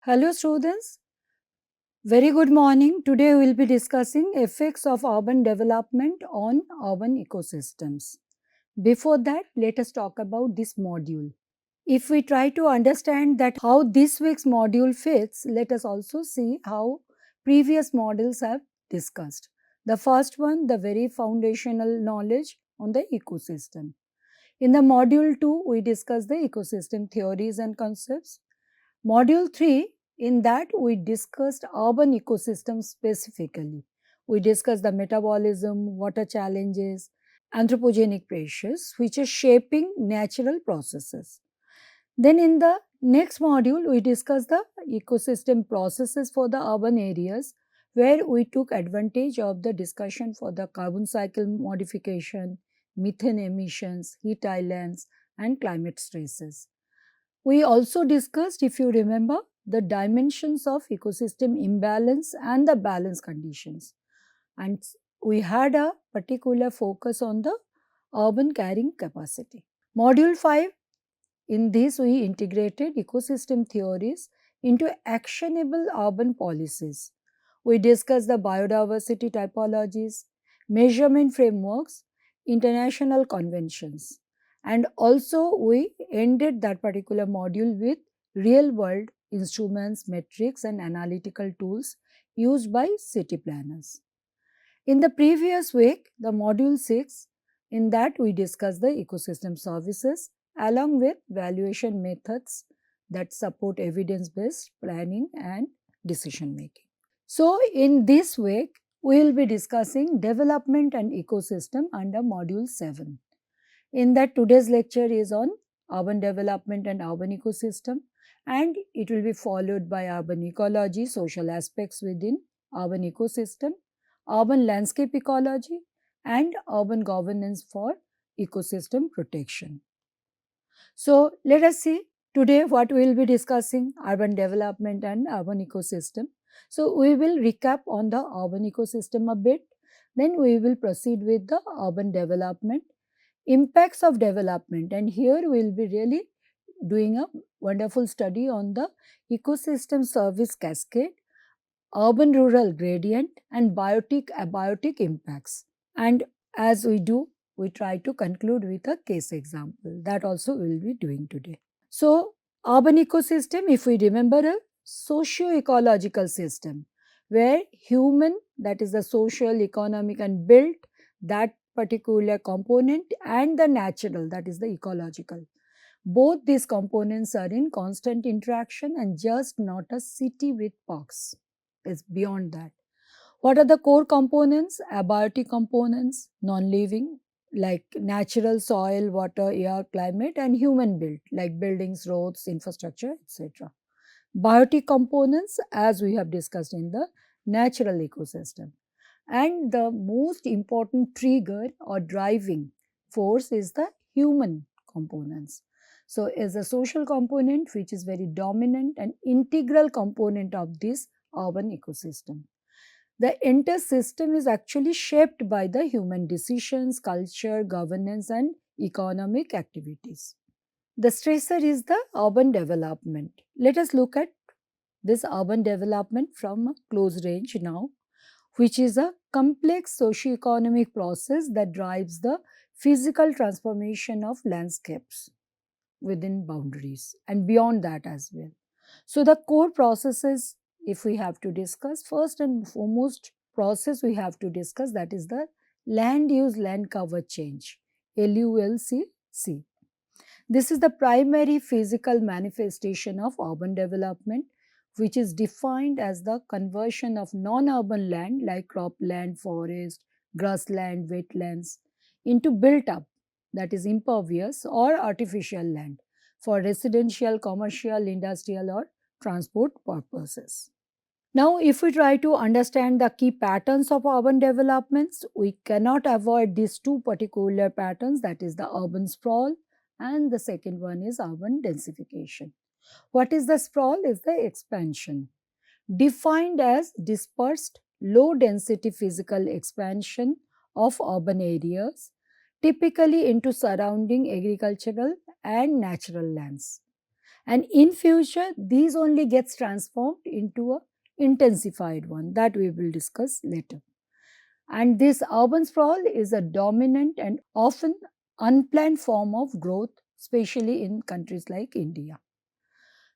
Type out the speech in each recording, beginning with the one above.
Hello students, very good morning. Today we will be discussing effects of urban development on urban ecosystems. Before that, let us talk about this module. If we try to understand that how this week's module fits, let us also see how previous modules have discussed. The first one, the very foundational knowledge on the ecosystem. In the module 2, we discussed the ecosystem theories and concepts. Module 3, in that we discussed urban ecosystems specifically. We discussed the metabolism, water challenges, anthropogenic pressures, which are shaping natural processes. Then in the next module, we discussed the ecosystem processes for the urban areas, where we took advantage of the discussion for the carbon cycle modification, methane emissions, heat islands, and climate stresses. We also discussed, if you remember, the dimensions of ecosystem imbalance and the balance conditions. And we had a particular focus on the urban carrying capacity. Module 5, in this we integrated ecosystem theories into actionable urban policies. We discussed the biodiversity typologies, measurement frameworks, international conventions, and also we ended that particular module with real world instruments, metrics, and analytical tools used by city planners. In the previous week, the module 6, in that we discussed the ecosystem services along with valuation methods that support evidence-based planning and decision making. So, in this week, we will be discussing development and ecosystem under module 7. In that, today's lecture is on urban development and urban ecosystem, and it will be followed by urban ecology, social aspects within urban ecosystem, urban landscape ecology, and urban governance for ecosystem protection. So, let us see today what we will be discussing: urban development and urban ecosystem. So, we will recap on the urban ecosystem a bit, then we will proceed with the urban development, impacts of development, and here we will be really doing a wonderful study on the ecosystem service cascade, urban rural gradient, and biotic abiotic impacts. And as we do, we try to conclude with a case example. That also we will be doing today. So, urban ecosystem, if we remember, a socio-ecological system where human, that is the social, economic, and built, that particular component, and the natural, that is the ecological. Both these components are in constant interaction and just not a city with parks. It's beyond that. What are the core components? Abiotic components, non-living, like natural soil, water, air, climate, and human built, like buildings, roads, infrastructure, etc. Biotic components, as we have discussed in the natural ecosystem. And the most important trigger or driving force is the human components. So, is a social component which is very dominant and integral component of this urban ecosystem. The entire system is actually shaped by the human decisions, culture, governance, and economic activities. The stressor is the urban development. Let us look at this urban development from a close range now, which is a complex socio-economic process that drives the physical transformation of landscapes within boundaries and beyond that as well. So, the core processes, if we have to discuss, first and foremost process we have to discuss, that is the land use land cover change, LULCC. This is the primary physical manifestation of urban development, which is defined as the conversion of non-urban land like cropland, forest, grassland, wetlands into built up, that is impervious or artificial land for residential, commercial, industrial or transport purposes. Now, if we try to understand the key patterns of urban developments, we cannot avoid these two particular patterns, that is the urban sprawl and the second one is urban densification. What is the sprawl? Is the expansion, defined as dispersed low density physical expansion of urban areas, typically into surrounding agricultural and natural lands. And in future, these only gets transformed into a intensified one that we will discuss later. And this urban sprawl is a dominant and often unplanned form of growth, especially in countries like India.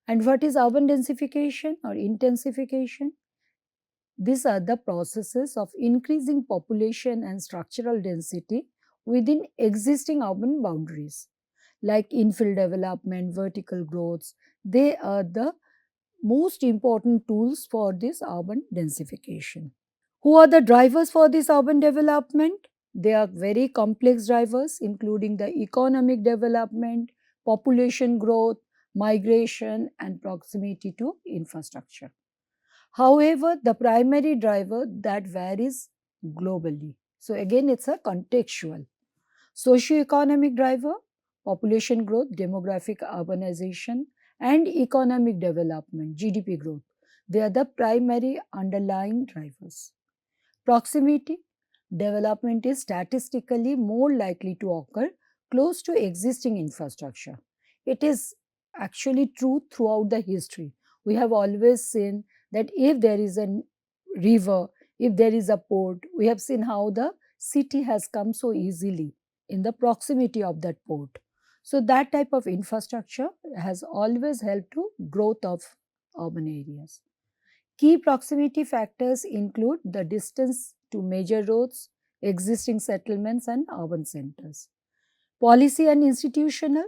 And what is urban densification or intensification? These are the processes of increasing population and structural density within existing urban boundaries, like infill development, vertical growths. They are the most important tools for this urban densification. Who are the drivers for this urban development? They are very complex drivers, including the economic development, population growth, migration, and proximity to infrastructure. However, the primary driver that varies globally. So, again, it's a contextual. Socioeconomic driver, population growth, demographic urbanization, and economic development, GDP growth. They are the primary underlying drivers. Proximity, development is statistically more likely to occur close to existing infrastructure. It is actually true throughout the history. We have always seen that if there is a river, if there is a port, we have seen how the city has come so easily in the proximity of that port. So that type of infrastructure has always helped to growth of urban areas. Key proximity factors include the distance to major roads, existing settlements, and urban centers. Policy and institutional,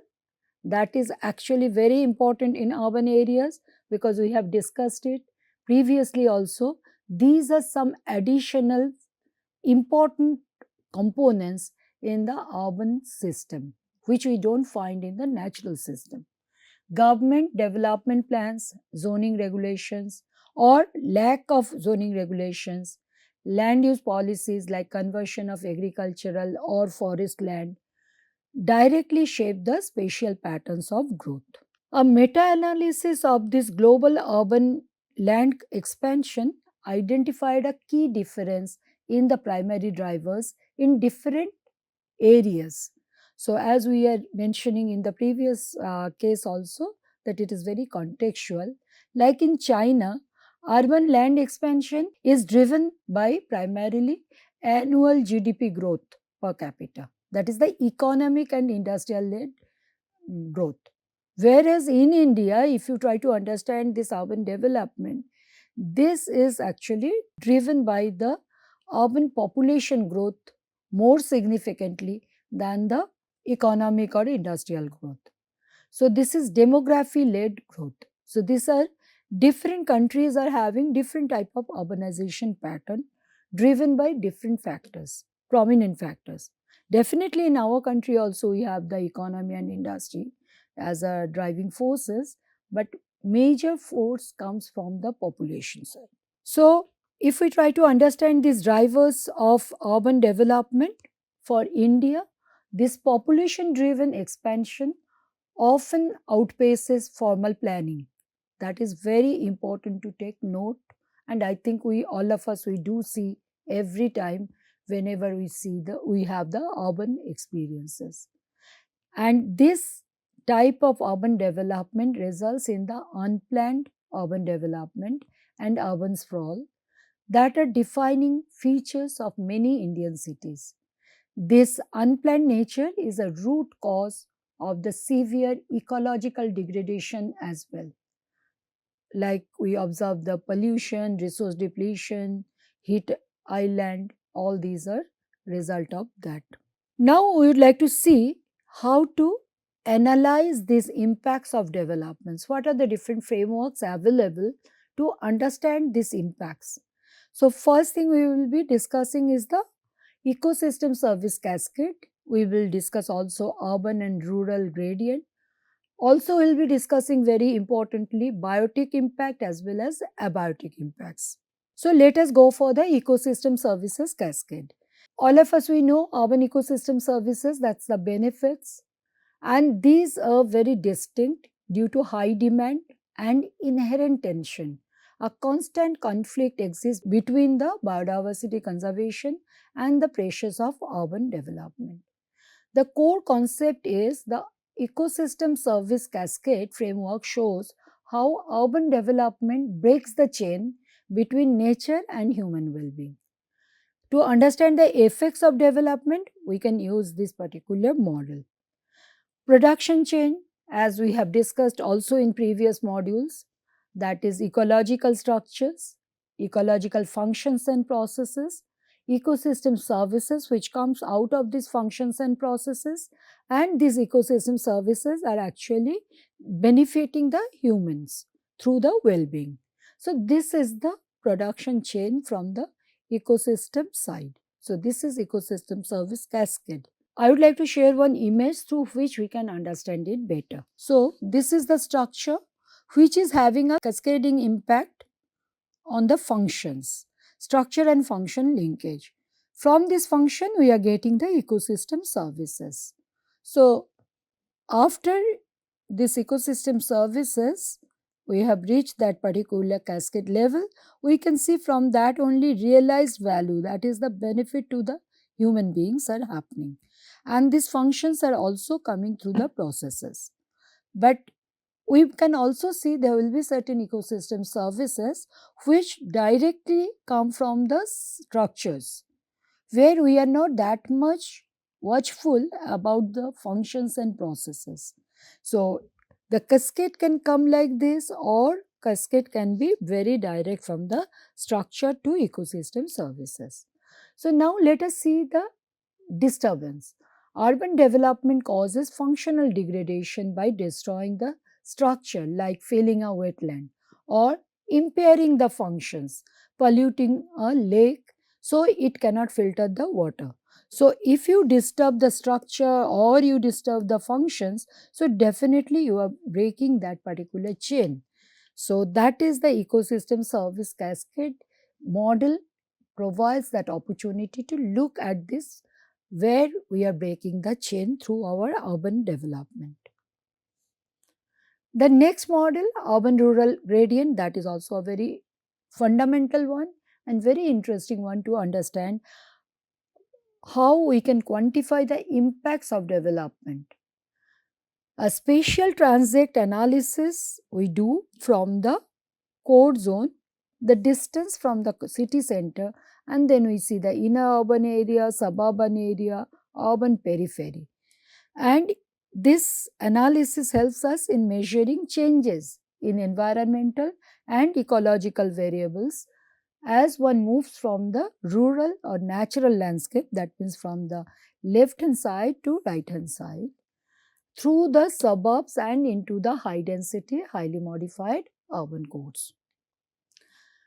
that is actually very important in urban areas because we have discussed it previously also. These are some additional important components in the urban system which we don't find in the natural system. Government development plans, zoning regulations, or lack of zoning regulations, land use policies like conversion of agricultural or forest land directly shape the spatial patterns of growth. A meta analysis of this global urban land expansion identified a key difference in the primary drivers in different areas. So, as we are mentioning in the previous case also, that it is very contextual. Like in China, urban land expansion is driven by primarily annual GDP growth per capita. That is the economic and industrial led growth. Whereas in India, if you try to understand this urban development, this is actually driven by the urban population growth more significantly than the economic or industrial growth. So this is demography led growth. So these are different countries are having different type of urbanization pattern driven by different factors, prominent factors. Definitely in our country also we have the economy and industry as a driving forces, but major force comes from the population side. So if we try to understand these drivers of urban development for India, this population driven expansion often outpaces formal planning. That is very important to take note, and I think we all of us we do see every time whenever we have the urban experiences. And this type of urban development results in the unplanned urban development and urban sprawl that are defining features of many Indian cities. This unplanned nature is a root cause of the severe ecological degradation as well. Like we observe the pollution, resource depletion, heat island, all these are result of that. Now we would like to see how to analyze these impacts of developments. What are the different frameworks available to understand these impacts? So first thing we will be discussing is the ecosystem service cascade. We will discuss also urban and rural gradient. Also, we will be discussing very importantly biotic impact as well as abiotic impacts. So, let us go for the ecosystem services cascade. All of us we know urban ecosystem services, that's the benefits, and these are very distinct due to high demand and inherent tension. A constant conflict exists between the biodiversity conservation and the pressures of urban development. The core concept is the ecosystem service cascade framework shows how urban development breaks the chain between nature and human well-being. To understand the effects of development, we can use this particular model. Production chain, as we have discussed also in previous modules, that is ecological structures, ecological functions and processes, ecosystem services which comes out of these functions and processes, and these ecosystem services are actually benefiting the humans through the well-being. So this is the production chain from the ecosystem side. So this is ecosystem service cascade. I would like to share one image through which we can understand it better. So, this is the structure which is having a cascading impact on the functions, structure and function linkage. From this function, we are getting the ecosystem services. So, after this ecosystem services, we have reached that particular cascade level, we can see from that only realized value, that is the benefit to the human beings are happening. And these functions are also coming through the processes. But we can also see there will be certain ecosystem services which directly come from the structures, where we are not that much watchful about the functions and processes. So, the cascade can come like this, or cascade can be very direct from the structure to ecosystem services. So, now let us see the disturbance. Urban development causes functional degradation by destroying the structure, like filling a wetland or impairing the functions, polluting a lake so it cannot filter the water. So, if you disturb the structure or you disturb the functions, so definitely you are breaking that particular chain. So, that is the ecosystem service cascade model provides that opportunity to look at this, where we are breaking the chain through our urban development. The next model, urban rural gradient, that is also a very fundamental one and very interesting one to understand how we can quantify the impacts of development. A spatial transect analysis we do from the core zone, the distance from the city center, and then we see the inner urban area, suburban area, urban periphery. And this analysis helps us in measuring changes in environmental and ecological variables as one moves from the rural or natural landscape, that means from the left hand side to right hand side, through the suburbs and into the high density, highly modified urban cores.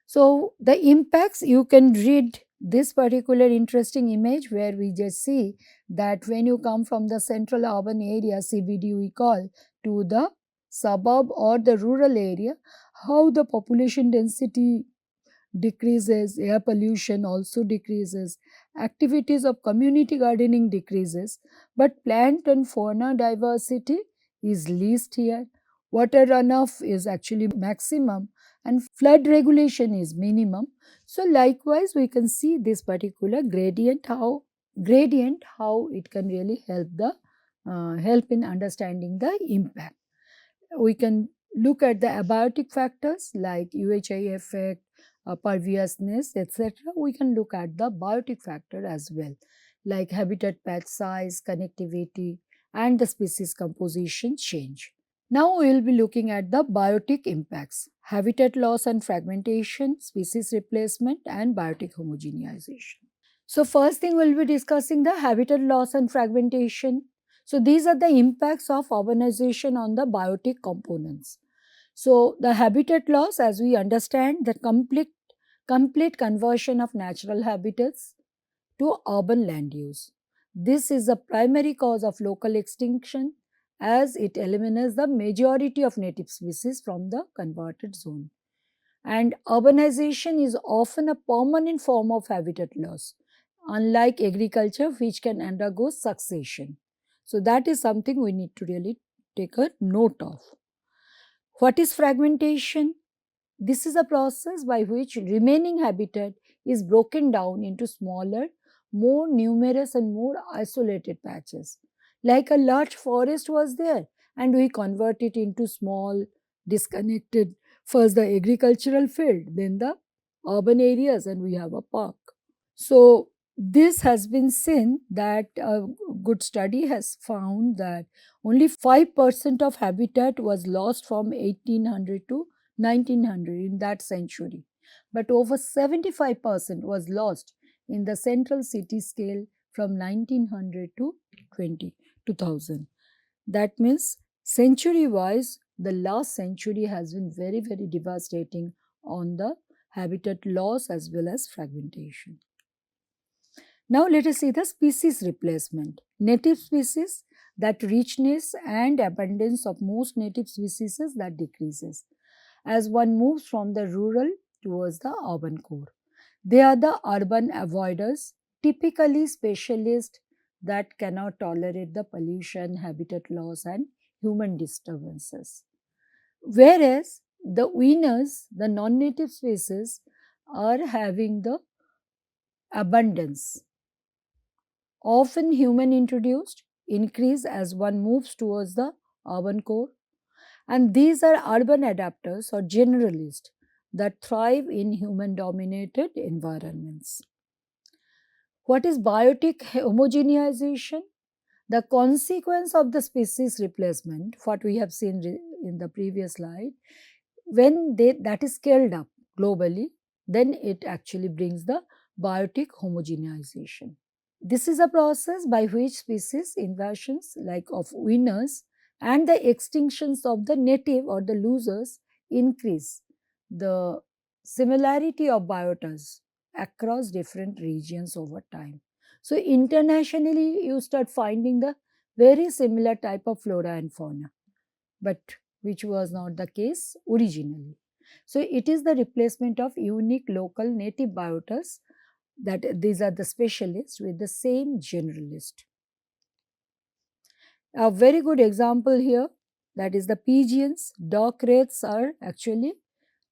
So, the impacts, you can read this particular interesting image where we just see that when you come from the central urban area, CBD we call, to the suburb or the rural area, how the population density decreases, air pollution also decreases, activities of community gardening decreases, but plant and fauna diversity is least here. Water runoff is actually maximum and flood regulation is minimum. So likewise we can see this particular gradient how it can really help in understanding the impact. We can look at the abiotic factors like UHI effect, perviousness, etc. We can look at the biotic factor as well, like habitat patch size, connectivity, and the species composition change. Now we will be looking at the biotic impacts: habitat loss and fragmentation, species replacement, and biotic homogenization. So, first thing we will be discussing the habitat loss and fragmentation. So, these are the impacts of urbanization on the biotic components. So, the habitat loss, as we understand, the complete conversion of natural habitats to urban land use. This is the primary cause of local extinction, as it eliminates the majority of native species from the converted zone. And urbanization is often a permanent form of habitat loss, unlike agriculture, which can undergo succession. So, that is something we need to really take a note of. What is fragmentation? This is a process by which remaining habitat is broken down into smaller, more numerous and more isolated patches. like a large forest was there, and we convert it into small, disconnected, first the agricultural field, then the urban areas, and we have a park. So, this has been seen that a good study has found that only 5% of habitat was lost from 1800 to 1900 in that century, but over 75% was lost in the central city scale from 1900 to 2000. That means century wise, the last century has been very, very devastating on the habitat loss as well as fragmentation. Now let us see the species replacement. Native species, that richness and abundance of most native species that decreases as one moves from the rural towards the urban core. They are the urban avoiders, typically specialists that cannot tolerate the pollution, habitat loss, and human disturbances. Whereas the winners, the non native species, are having the abundance, often human introduced, increase as one moves towards the urban core. And these are urban adapters or generalists that thrive in human dominated environments. What is biotic homogenization? The consequence of the species replacement, what we have seen in the previous slide, when that is scaled up globally, then it actually brings the biotic homogenization. This is a process by which species invasions like of winners and the extinctions of the native or the losers increase the similarity of biotas across different regions over time. So internationally you start finding the very similar type of flora and fauna, but which was not the case originally. So it is the replacement of unique local native biotas, that these are the specialists with the same generalist. A very good example here, that is the pigeons. Dock wraiths are actually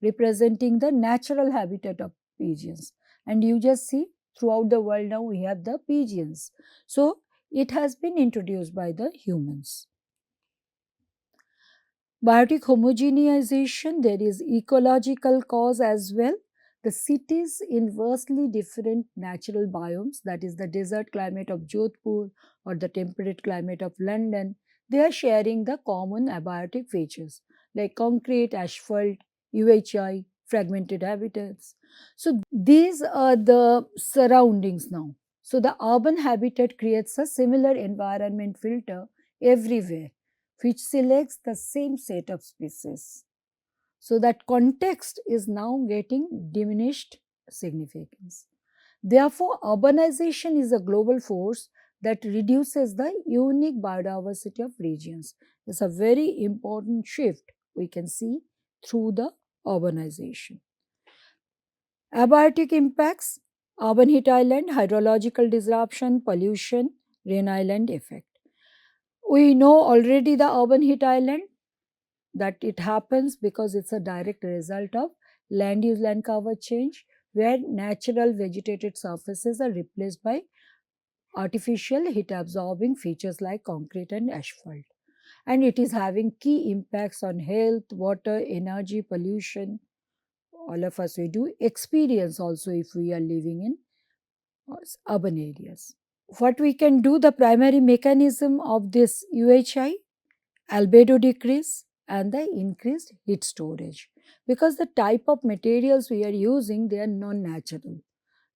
representing the natural habitat of pigeons, and you just see throughout the world now we have the pigeons. So it has been introduced by the humans. Biotic homogenization, there is ecological cause as well. The cities in vastly different natural biomes, that is the desert climate of Jodhpur or the temperate climate of London, they are sharing the common abiotic features like concrete, asphalt, UHI, fragmented habitats. So these are the surroundings now. So the urban habitat creates a similar environment filter everywhere, which selects the same set of species. So that context is now getting diminished significance. Therefore, urbanization is a global force that reduces the unique biodiversity of regions. It's a very important shift we can see through the urbanization. Abiotic impacts, urban heat island, hydrological disruption, pollution, rain island effect. We know already the urban heat island, that it happens because it's a direct result of land use land cover change, where natural vegetated surfaces are replaced by artificial heat absorbing features like concrete and asphalt, and it is having key impacts on health, water, energy, pollution. All of us we do experience also if we are living in urban areas. What we can do, the primary mechanism of this UHI, albedo decrease and the increased heat storage, because the type of materials we are using, they are non-natural,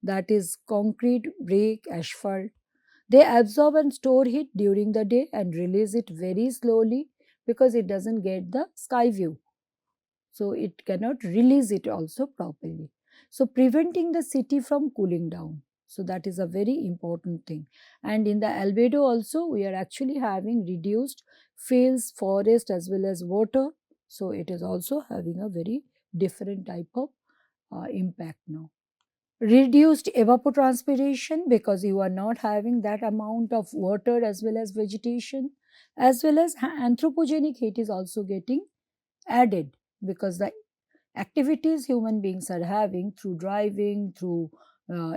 that is concrete, brick, asphalt. They absorb and store heat during the day and release it very slowly because it doesn't get the sky view, so it cannot release it also properly, so preventing the city from cooling down. So that is a very important thing. And in the albedo also we are actually having reduced fields, forest as well as water, so it is also having a very different type of impact now. Reduced evapotranspiration, because you are not having that amount of water as well as vegetation, as well as anthropogenic heat is also getting added, because the activities human beings are having through driving, through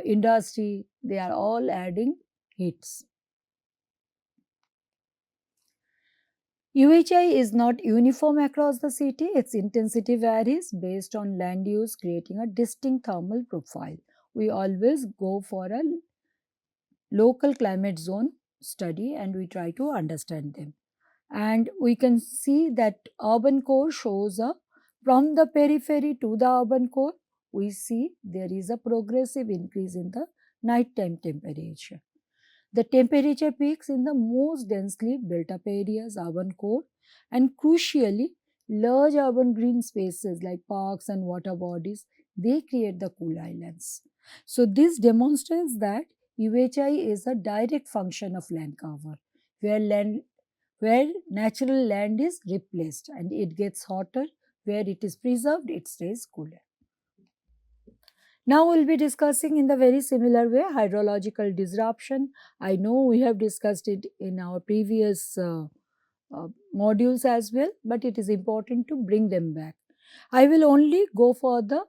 industry, they are all adding heats. UHI is not uniform across the city. Its intensity varies based on land use, creating a distinct thermal profile. We always go for a local climate zone study and we try to understand them. And we can see that urban core shows up from the periphery to the urban core. We see there is a progressive increase in the nighttime temperature. The temperature peaks in the most densely built up areas, urban core, and crucially, large urban green spaces like parks and water bodies, they create the cool islands. So this demonstrates that UHI is a direct function of land cover, where natural land is replaced and it gets hotter, where it is preserved, it stays cooler. Now we'll be discussing in the very similar way hydrological disruption. I know we have discussed it in our previous modules as well, but it is important to bring them back. I will only go for the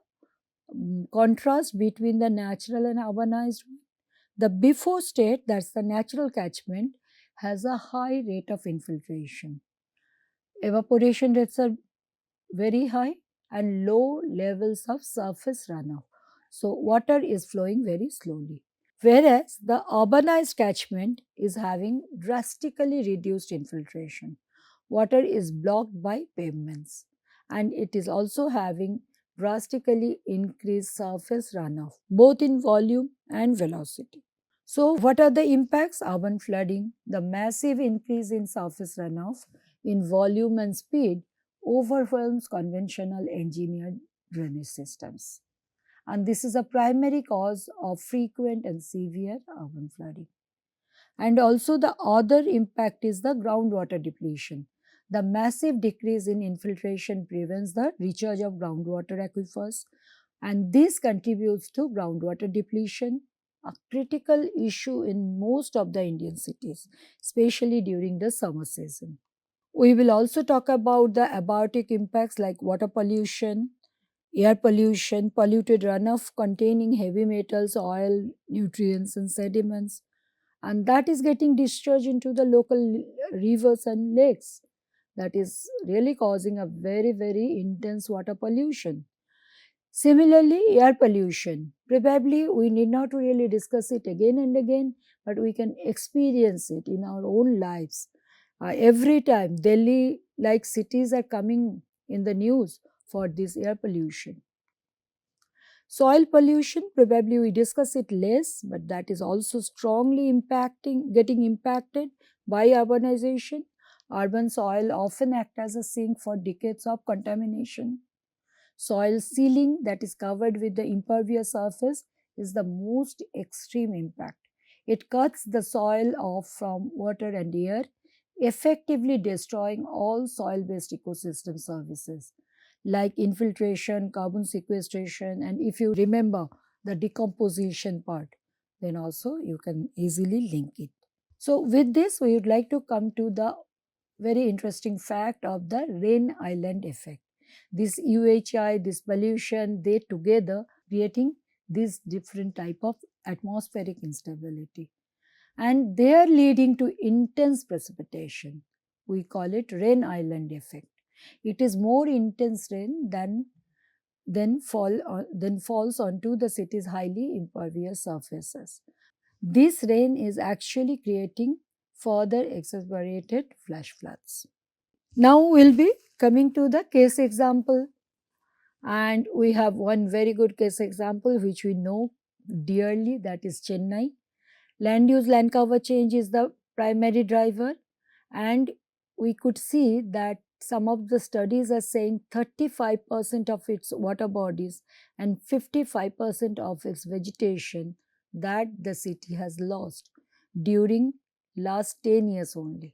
contrast between the natural and urbanized. The before state, that's the natural catchment, has a high rate of infiltration. Evaporation rates are very high and low levels of surface runoff. So, water is flowing very slowly. Whereas the urbanized catchment is having drastically reduced infiltration. Water is blocked by pavements and it is also having drastically increased surface runoff, both in volume and velocity. So, what are the impacts? Urban flooding, the massive increase in surface runoff in volume and speed overwhelms conventional engineered drainage systems. And this is a primary cause of frequent and severe urban flooding. And also, the other impact is the groundwater depletion. The massive decrease in infiltration prevents the recharge of groundwater aquifers, and this contributes to groundwater depletion, a critical issue in most of the Indian cities, especially during the summer season. We will also talk about the abiotic impacts like water pollution, air pollution, polluted runoff containing heavy metals, oil, nutrients, and sediments, and that is getting discharged into the local rivers and lakes. That is really causing a very, very intense water pollution. Similarly, air pollution. Probably we need not really discuss it again and again, but we can experience it in our own lives. Every time Delhi like cities are coming in the news for this air pollution. Soil pollution, probably we discuss it less, but that is also strongly getting impacted by urbanization. Urban soil often act as a sink for decades of contamination. Soil sealing, that is covered with the impervious surface, is the most extreme impact. It cuts the soil off from water and air, effectively destroying all soil-based ecosystem services like infiltration, carbon sequestration, and if you remember the decomposition part, then also you can easily link it. So, with this, we would like to come to the very interesting fact of the rain island effect. This UHI, this pollution, they together creating this different type of atmospheric instability. And they are leading to intense precipitation. We call it rain island effect. It is more intense rain than falls onto the city's highly impervious surfaces. This rain is actually creating further exacerbated flash floods. Now we'll be coming to the case example, and we have one very good case example which we know dearly, that is Chennai. Land use, land cover change is the primary driver, and we could see that some of the studies are saying 35% of its water bodies and 55% of its vegetation that the city has lost during last 10 years only.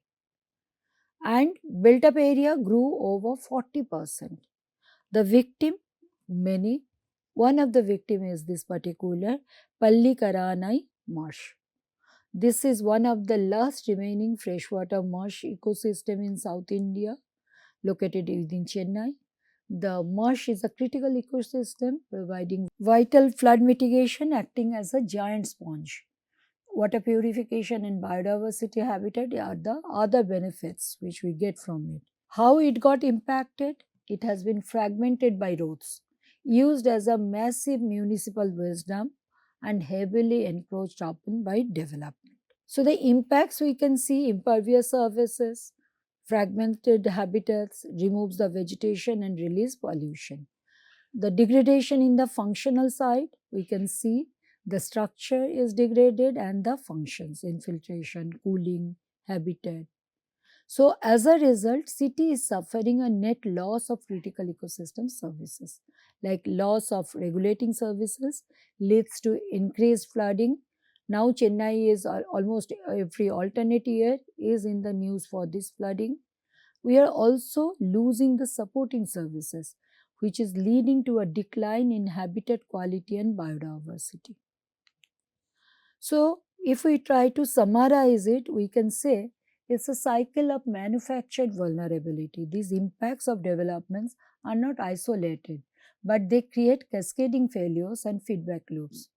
And built up area grew over 40%. The victim, many. One of the victim is this particular Pallikaranai marsh. This is one of the last remaining freshwater marsh ecosystem in South India, located within Chennai. The marsh is a critical ecosystem providing vital flood mitigation, acting as a giant sponge. water purification and biodiversity habitat are the other benefits which we get from it. How it got impacted? It has been fragmented by roads, used as a massive municipal wisdom, and heavily encroached upon by development. So the impacts we can see: impervious surfaces, fragmented habitats, removes the vegetation and release pollution. The degradation in the functional side, we can see the structure is degraded and the functions, infiltration, cooling, habitat. So as a result, city is suffering a net loss of critical ecosystem services, like loss of regulating services leads to increased flooding. Now Chennai is almost every alternate year is in the news for this flooding. We are also losing the supporting services, which is leading to a decline in habitat quality and biodiversity. So, if we try to summarize it, we can say it's a cycle of manufactured vulnerability. These impacts of developments are not isolated, but they create cascading failures and feedback loops.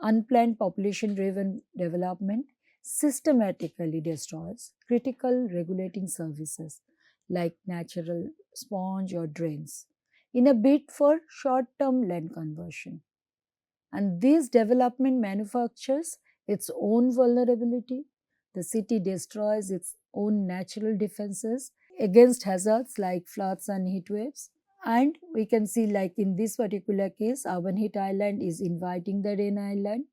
Unplanned population driven development systematically destroys critical regulating services like natural sponge or drains in a bid for short term land conversion. And this development manufactures its own vulnerability. The city destroys its own natural defenses against hazards like floods and heat waves. And we can see, like in this particular case, urban heat island is inviting the rain island,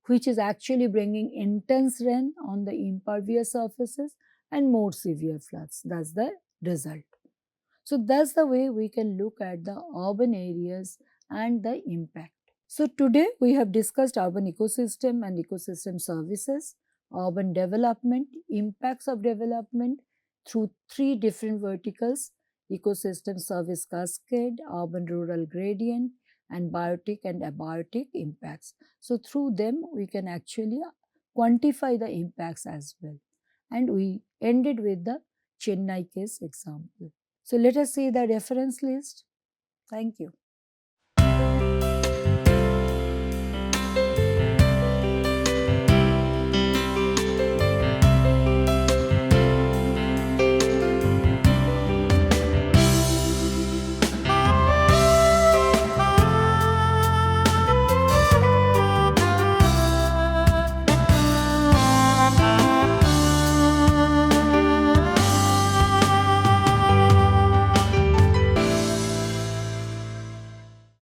which is actually bringing intense rain on the impervious surfaces and more severe floods. That's the result. So that's the way we can look at the urban areas and the impact. So today we have discussed urban ecosystem and ecosystem services, urban development, impacts of development through three different verticals: ecosystem service cascade, urban rural gradient, and biotic and abiotic impacts. So through them we can actually quantify the impacts as well. And we ended with the Chennai case example. So let us see the reference list. Thank you.